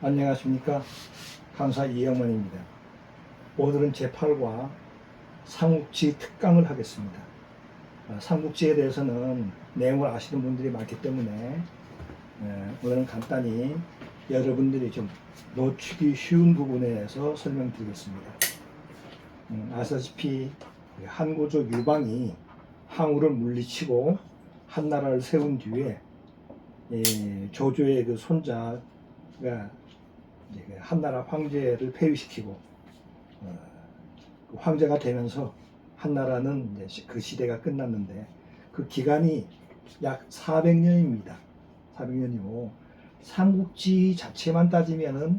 안녕하십니까. 강사 이영만입니다. 오늘은 제8과 삼국지 특강을 하겠습니다. 삼국지에 대해서는 내용을 아시는 분들이 많기 때문에 오늘은 간단히 여러분들이 좀 놓치기 쉬운 부분에 대해서 설명드리겠습니다. 아시다시피 한고조 유방이 항우를 물리치고 한나라를 세운 뒤에 조조의 그 손자가 이제 한나라 황제를 폐위시키고 그 황제가 되면서 한나라는 이제 그 시대가 끝났는데 그 기간이 약 400년입니다. 400년이고 삼국지 자체만 따지면은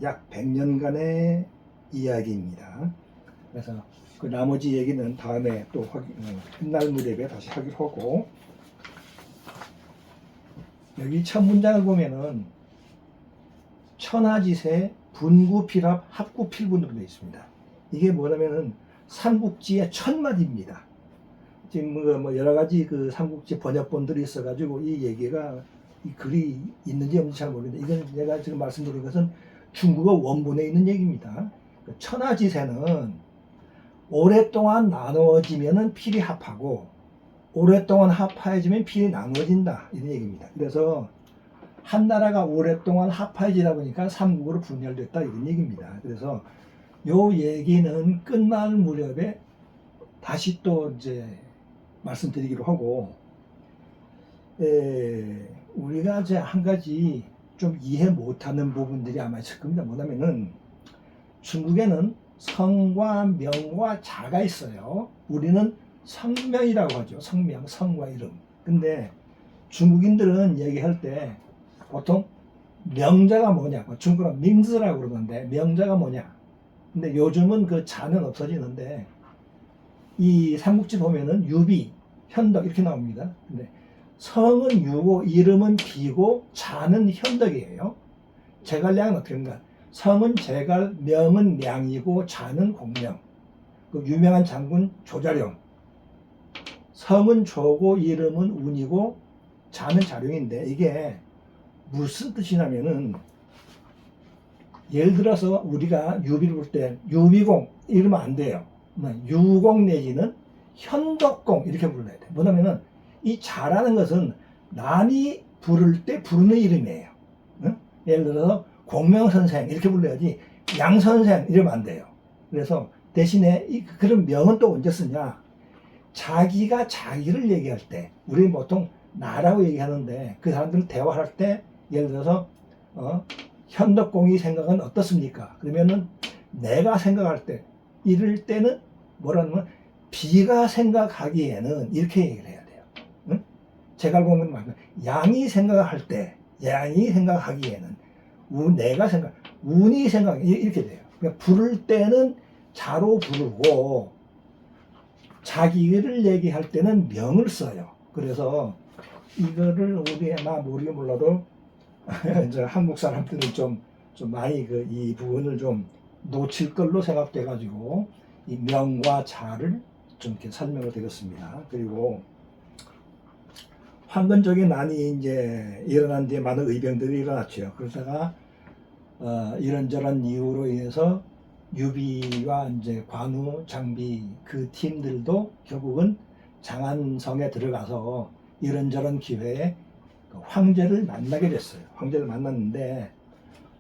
약 100년간의 이야기입니다. 그래서 그 나머지 얘기는 다음에 또 끝날 무렵에 다시 하기로 하고, 여기 첫 문장을 보면은 천하지세 분구필합 합구필분으로 되어 있습니다. 이게 뭐냐면은 삼국지의 첫 마디입니다. 지금 뭐 여러 가지 그 삼국지 번역본들이 있어가지고 이 얘기가 이 글이 있는지 없는지 잘 모르겠는데, 이건 제가 지금 말씀드린 것은 중국어 원본에 있는 얘기입니다. 천하지세는 오랫동안 나누어지면은 필이 합하고 오랫동안 합하여지면 필이 나누어진다, 이런 얘기입니다. 그래서 한나라가 오랫동안 합하여지다 보니까 삼국으로 분열됐다, 이런 얘기입니다. 그래서 요 얘기는 끝날 무렵에 다시 또 이제 말씀드리기로 하고, 우리가 이제 한 가지 좀 이해 못하는 부분들이 아마 있을 겁니다. 뭐냐면은 중국에는 성과 명과 자가 있어요. 우리는 성명이라고 하죠. 성명, 성과 이름. 근데 중국인들은 얘기할 때 보통 명자가 뭐냐, 중국어로 밍즈라고 그러는데 명자가 뭐냐. 근데 요즘은 그 자는 없어지는데 이 삼국지 보면은 유비, 현덕 이렇게 나옵니다. 근데 성은 유고 이름은 비고 자는 현덕이에요. 제갈량은 어떻게 합니까? 성은 제갈, 명은 량이고 자는 공명. 그 유명한 장군 조자룡. 성은 조고 이름은 운이고 자는 자룡인데, 이게 무슨 뜻이냐면은, 예를 들어서 우리가 유비를 볼 때 유비공 이러면 안 돼요. 유공 내지는 현덕공 이렇게 불러야 돼. 뭐냐면은 이 자라는 것은 남이 부를 때 부르는 이름이에요. 응? 예를 들어서 공명선생 이렇게 불러야지 양선생 이러면 안 돼요. 그래서 대신에 그런 명은 또 언제 쓰냐, 자기가 자기를 얘기할 때, 우리는 보통 나라고 얘기하는데 그 사람들은 대화할 때 예를 들어서 현덕공이 생각은 어떻습니까? 그러면은 내가 생각할 때, 이럴 때는 뭐라면 비가 생각하기에는 이렇게 얘기를 해야 돼요. 응? 제가 보면 말고 양이 생각할 때, 양이 생각하기에는 내가 생각, 운이 생각 이렇게 돼요. 그러니까 부를 때는 자로 부르고 자기를 얘기할 때는 명을 써요. 그래서 이거를 우리 나 모르게 몰라도 이제 한국 사람들은 좀 많이 이 부분을 좀 놓칠 걸로 생각돼 가지고 이 명과 자를 좀 이렇게 설명을 드렸습니다. 그리고 황건적인 난이 이제 일어난 뒤에 많은 의병들이 일어났죠. 그러다가 이런저런 이유로 인해서 유비와 이제 관우, 장비 그 팀들도 결국은 장안성에 들어가서 이런저런 기회에 황제를 만나게 됐어요. 황제를 만났는데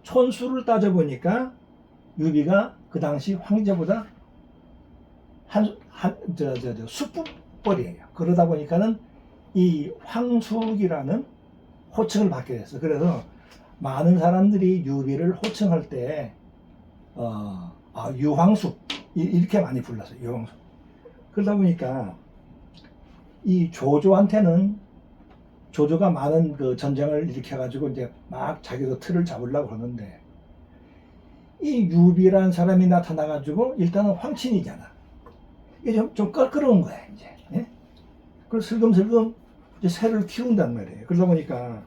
촌수를 따져보니까 유비가 그 당시 황제보다 수풋벌이에요. 그러다 보니까는 이 황숙이라는 호칭을 받게 됐어요. 그래서 많은 사람들이 유비를 호칭할 때 유황숙 이렇게 많이 불렀어요. 유황숙. 그러다 보니까 이 조조한테는, 조조가 많은 그 전쟁을 일으켜가지고 이제 막 자기도 틀을 잡으려고 하는데, 이 유비라는 사람이 나타나가지고 일단은 황친이잖아. 이게 좀 껄끄러운 거야, 이제. 예? 그래서 슬금슬금 이제 새를 키운단 말이에요. 그러다 보니까,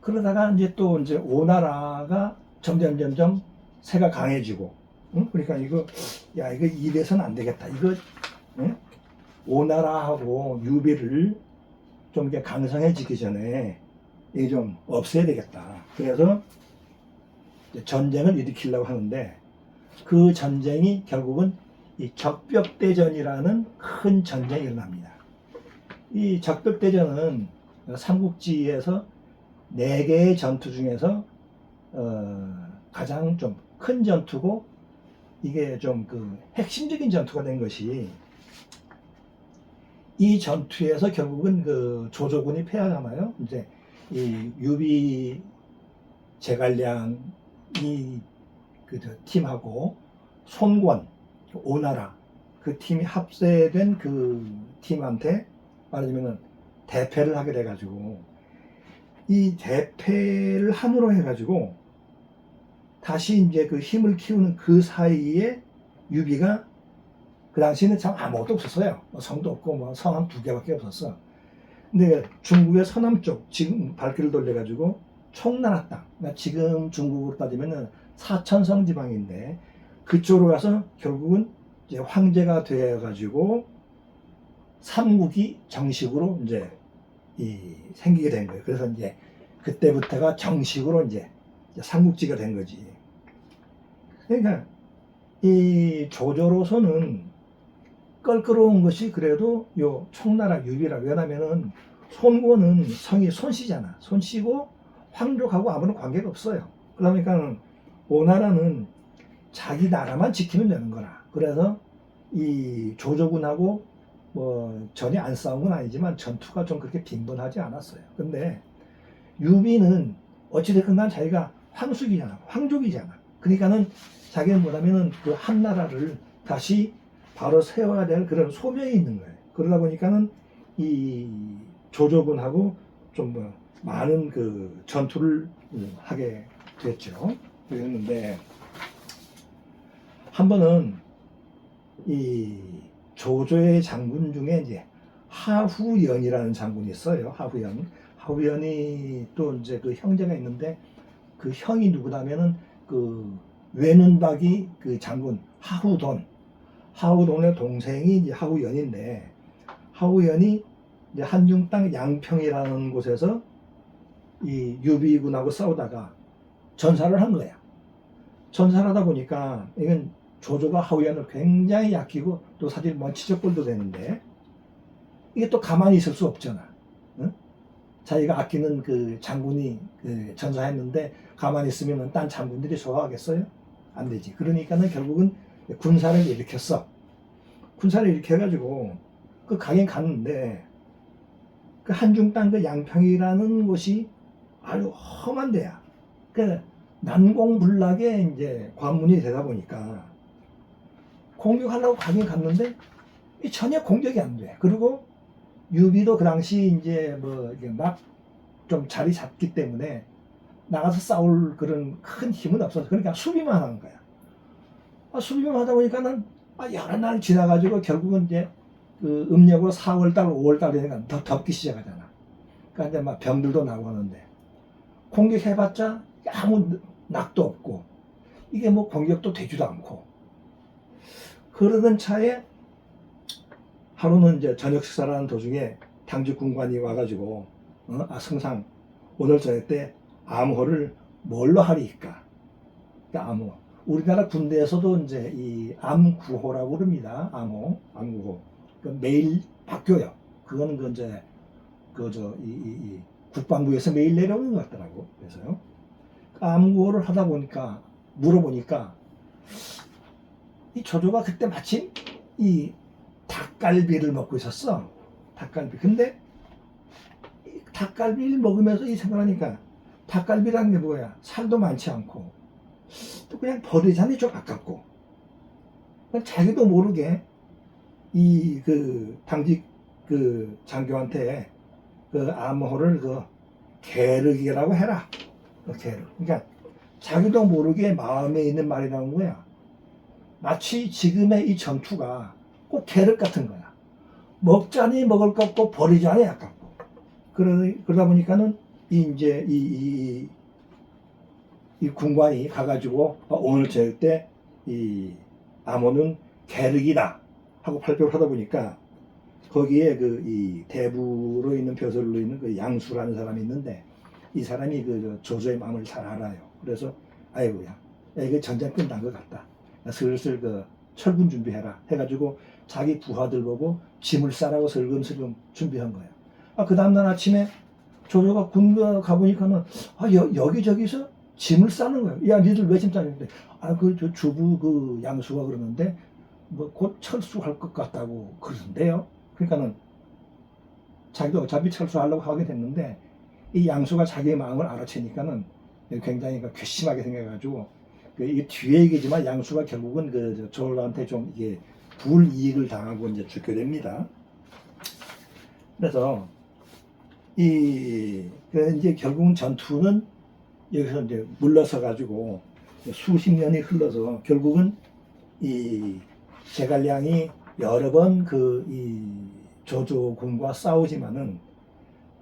그러다가 이제 또 이제 오나라가 점점 새가 강해지고, 응? 그러니까 이거 이래서는 안 되겠다. 이거, 응? 오나라하고 유비를 좀 이렇게 강성해지기 전에 이게 좀 없애야 되겠다. 그래서 전쟁을 일으키려고 하는데 그 전쟁이 결국은 이 적벽대전이라는 큰 전쟁이 일어납니다. 이 적벽대전은 삼국지에서 4개의 전투 중에서 가장 좀 큰 전투고 이게 좀 그 핵심적인 전투가 된 것이 이 전투에서 결국은 그 조조군이 패하잖아요. 이제 이 유비 제갈량이 그 팀하고 손권 오나라 그 팀이 합세된 그 팀한테 말하자면은 대패를 하게 돼가지고 이 대패를 함으로 해가지고 다시 이제 그 힘을 키우는 그 사이에 유비가 그 당시에는 참 아무것도 없었어요. 뭐 성도 없고 뭐 성 한 2개밖에 없었어. 근데 중국의 서남쪽 지금 발길을 돌려가지고 청나라 땅, 그러니까 지금 중국으로 따지면은 사천성 지방인데 그쪽으로 가서 결국은 이제 황제가 되어가지고 삼국이 정식으로 이제 생기게 된 거예요. 그래서 이제 그때부터가 정식으로 이제 삼국지가 된 거지. 그러니까 이 조조로서는 껄끄러운 것이 그래도 요 청나라 유비라. 왜냐면은 손권은 성이 손씨잖아. 손씨고 황족하고 아무런 관계가 없어요. 그러니까 오나라는 자기 나라만 지키면 되는 거라. 그래서 이 조조군하고 뭐 전혀 안 싸운 건 아니지만 전투가 좀 그렇게 빈번하지 않았어요. 근데 유비는 어찌됐건 난 자기가 황숙이잖아. 황족이잖아. 그러니까는 자기는 뭐냐면은 그 한나라를 다시 바로 세워야 될 그런 소명이 있는 거예요. 그러다 보니까는 이 조조군하고 좀 뭐 많은 그 전투를 하게 됐죠. 그랬는데 한 번은 이 조조의 장군 중에 이제 하후연이라는 장군이 있어요. 하후연. 하후연이 또 이제 그 형제가 있는데 그 형이 누구냐면은 그 외눈박이 그 장군 하후돈. 하후돈의 동생이 이제 하후연인데 하후연이 이제 한중 땅 양평이라는 곳에서 이 유비군하고 싸우다가 전사를 한 거야. 전사를 하다 보니까 이건 조조가 하후연을 굉장히 아끼고 또 사실 먼치적골도 되는데 이게 또 가만히 있을 수 없잖아. 응? 자기가 아끼는 그 장군이 그 전사했는데 가만히 있으면 딴 장군들이 좋아하겠어요? 안 되지. 그러니까는 결국은 군사를 일으켰어. 군사를 일으켜가지고 그 가긴 갔는데 그 한중 땅 그 양평이라는 곳이 아주 험한 데야. 그 난공불락의 이제 관문이 되다 보니까 공격하려고 가긴 갔는데 전혀 공격이 안 돼. 그리고 유비도 그 당시 이제 뭐 막 좀 자리 잡기 때문에 나가서 싸울 그런 큰 힘은 없어서 그러니까 수비만 하는 거야. 수비만 하다 보니까는 여러 날 지나가지고 결국은 이제 그 음력으로 4월달, 5월달 되니까 더 덥기 시작하잖아. 그러니까 이제 막 병들도 나고 하는데 공격해봤자 아무 낙도 없고 이게 뭐 공격도 되지도 않고 그러던 차에 하루는 이제 저녁 식사를 하는 도중에 당직 군관이 와가지고 성상 오늘 저녁 때 암호를 뭘로 하리까? 그러니까 암호. 우리나라 군대에서도 이제 이 암구호라고 그럽니다. 암구호. 그 매일 바뀌어요. 그거는 그 이제 이 국방부에서 매일 내려오는 것 같더라고. 그래서요. 암구호를 하다 보니까 물어보니까 이 조조가 그때 마침 이 닭갈비를 먹고 있었어. 닭갈비. 근데 이 닭갈비를 먹으면서 이 생각하니까 닭갈비라는 게 뭐야? 살도 많지 않고 또 그냥 버리자니 좀 아깝고 자기도 모르게 이 그 당직 그 장교한테 그 암호를 그 게르기라고 해라. 그 게르. 그러니까 자기도 모르게 마음에 있는 말이 나온 거야. 마치 지금의 이 전투가 꼭 계륵 같은 거야. 먹자니 먹을 것 없고 버리자니 아깝고. 그러다 보니까는 이제 이 군관이 가가지고 오늘 저녁 때 이 암호는 계륵이다 하고 발표를 하다 보니까 거기에 그 이 대부로 있는 벼슬로 있는 그 양수라는 사람이 있는데 이 사람이 그 조조의 마음을 잘 알아요. 그래서 아이고야, 야, 이거 전쟁 끝난 것 같다. 야, 슬슬 그 철군 준비해라 해가지고 자기 부하들 보고 짐을 싸라고 슬금슬금 준비한 거예요. 그 다음날 아침에 조조가 군 가보니까는 여기저기서 짐을 싸는 거예요. 야, 니들 왜 짐 싸는데? 그 주부 그 양수가 그러는데 뭐 곧 철수할 것 같다고 그러던데요. 그러니까는 자기가 어차피 철수하려고 하게 됐는데 이 양수가 자기의 마음을 알아채니까는 굉장히 괘씸하게 생겨가지고 이게 뒤에 얘기지만 양수가 결국은 그 조조한테 좀 이게 불이익을 당하고 이제 죽게 됩니다. 그래서 이제 결국은 전투는 여기서 이제 물러서 가지고 수십 년이 흘러서 결국은 이 제갈량이 여러 번 이 조조군과 싸우지만은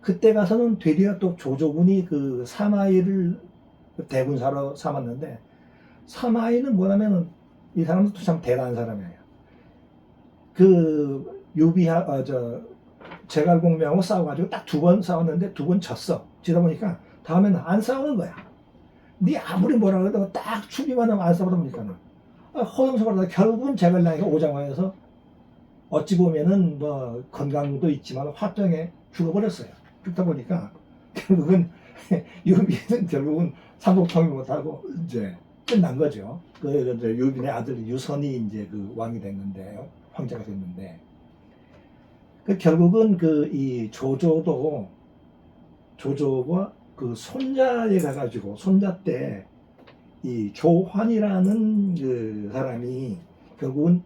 그때 가서는 되려 또 조조군이 그 사마이를 대군사로 삼았는데 사마이는 뭐냐면은 이 사람도 참 대단한 사람이에요. 그 제갈공명하고 싸워가지고 딱 2번 싸웠는데 2번 졌어. 지다 보니까 다음에는 안 싸우는 거야. 네 아무리 뭐라 그래도 딱 추비만 하면 안 싸우다 보니까는 허용서가다 결국은 제갈량이가 오장원에서 어찌 보면은 뭐 건강도 있지만 화병에 죽어버렸어요. 죽다 보니까 결국은 유비는 결국은 삼국통일 못하고 이제 끝난 거죠. 그 유빈의 아들 유선이 이제 그 왕이 됐는데 황제가 됐는데 결국은 이 조조가 그 손자에 가가지고 손자 때 이 조환이라는 그 사람이 결국은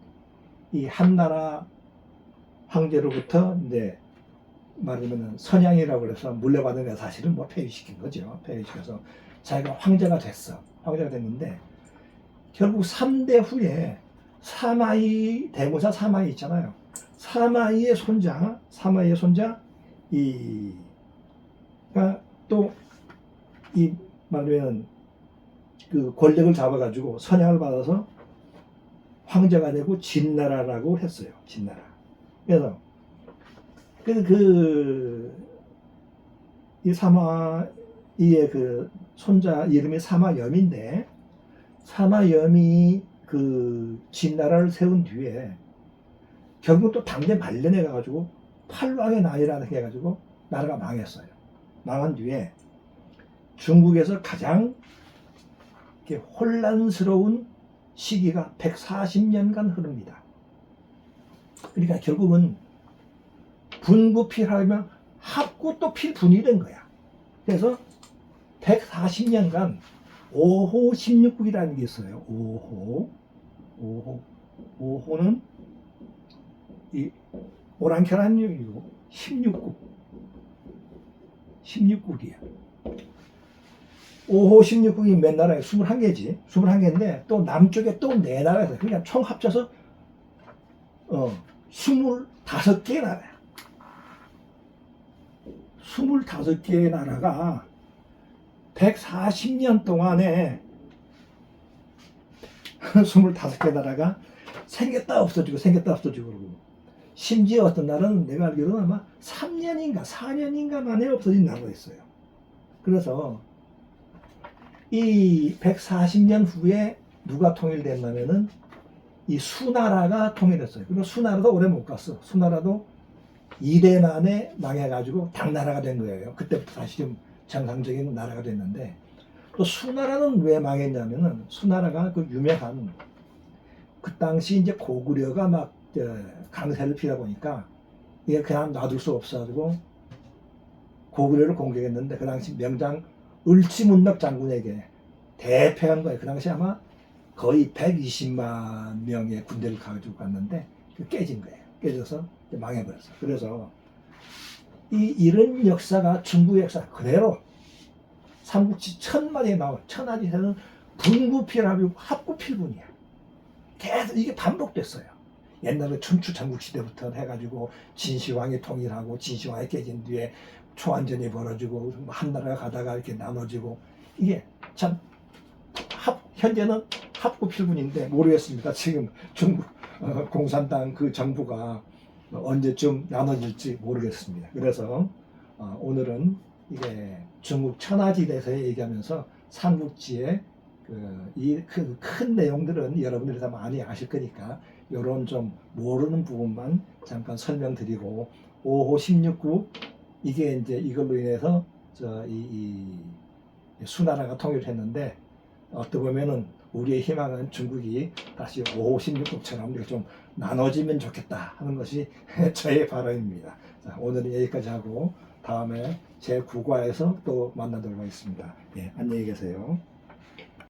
이 한나라 황제로부터 이제 말하면 선양이라고 해서 물려받은 게 사실은 뭐 폐위시킨 거죠. 폐위시켜서 자기가 황제가 됐어. 황제가 됐는데 결국 3대 후에 사마이 대모사 사마이 있잖아요. 사마이의 손자 이가 또 이 말하면 그 권력을 잡아가지고 선양을 받아서 황제가 되고 진나라라고 했어요. 진나라. 그래서 이 사마이의 그 손자 이름이 사마염인데 사마염이 그 진나라를 세운 뒤에 결국 또 당대 말년에 가가지고 팔왕의 난이라는 게 해가지고 나라가 망했어요. 망한 뒤에 중국에서 가장 혼란스러운 시기가 140년간 흐릅니다. 그러니까 결국은 분부필하면 합구 또 필분이 된 거야. 그래서 140년간 5호 16국이라는 게 있어요. 5호는 이 오랑캐라는 얘기고 16국이야. 5호 16국이 몇 나라에 21개지. 21개인데 또 남쪽에 또 4나라가 있어요. 그러니까 총 합쳐서 25개의 나라야. 25개의 나라가 140년 동안에 25개 나라가 생겼다 없어지고 그러고 심지어 어떤 나라는 내가 알기로는 아마 3년인가 4년인가 만에 없어진 나라가 있어요. 그래서 이 140년 후에 누가 통일됐냐면은 이 수나라가 통일했어요. 그리고 수나라도 오래 못 갔어. 수나라도 2대 만에 망해가지고 당나라가 된 거예요. 그때부터 다시 좀 정상적인 나라가 됐는데 또 수나라는 왜 망했냐면은 수나라가 그 유명한 그 당시 이제 고구려가 막 강세를 피다 보니까 이게 그냥 놔둘 수 없어가지고 고구려를 공격했는데 그 당시 명장 을지문덕 장군에게 대패한 거예요. 그 당시 아마 거의 120만 명의 군대를 가지고 갔는데 깨진 거예요. 깨져서 망해버렸어요. 그래서 이런 역사가 중국 역사 그대로 삼국지 천만에 나와. 천하지세는 분구필하고 합구필분이야. 계속 이게 반복됐어요. 옛날에 춘추 전국시대부터 해가지고 진시황이 통일하고 진시황이 깨진 뒤에 초안전이 벌어지고 한나라가 가다가 이렇게 나눠지고 이게 참 현재는 합구필분인데 모르겠습니다. 지금 중국 공산당 그 정부가 언제쯤 나눠질지 모르겠습니다. 그래서 오늘은 이게 중국 천하지대에서 얘기하면서 삼국지의 이 큰 내용들은 여러분들이 다 많이 아실 거니까 이런 좀 모르는 부분만 잠깐 설명드리고 5호 16국 이게 이제 이걸로 인해서 이 수나라가 통일했는데 어떻게 보면은 우리의 희망은 중국이 다시 5호 16국처럼 좀 나눠지면 좋겠다 하는 것이 저의 바람입니다. 자, 오늘은 여기까지 하고 다음에 제 9과에서 또 만나도록 하겠습니다. 예, 안녕히 계세요.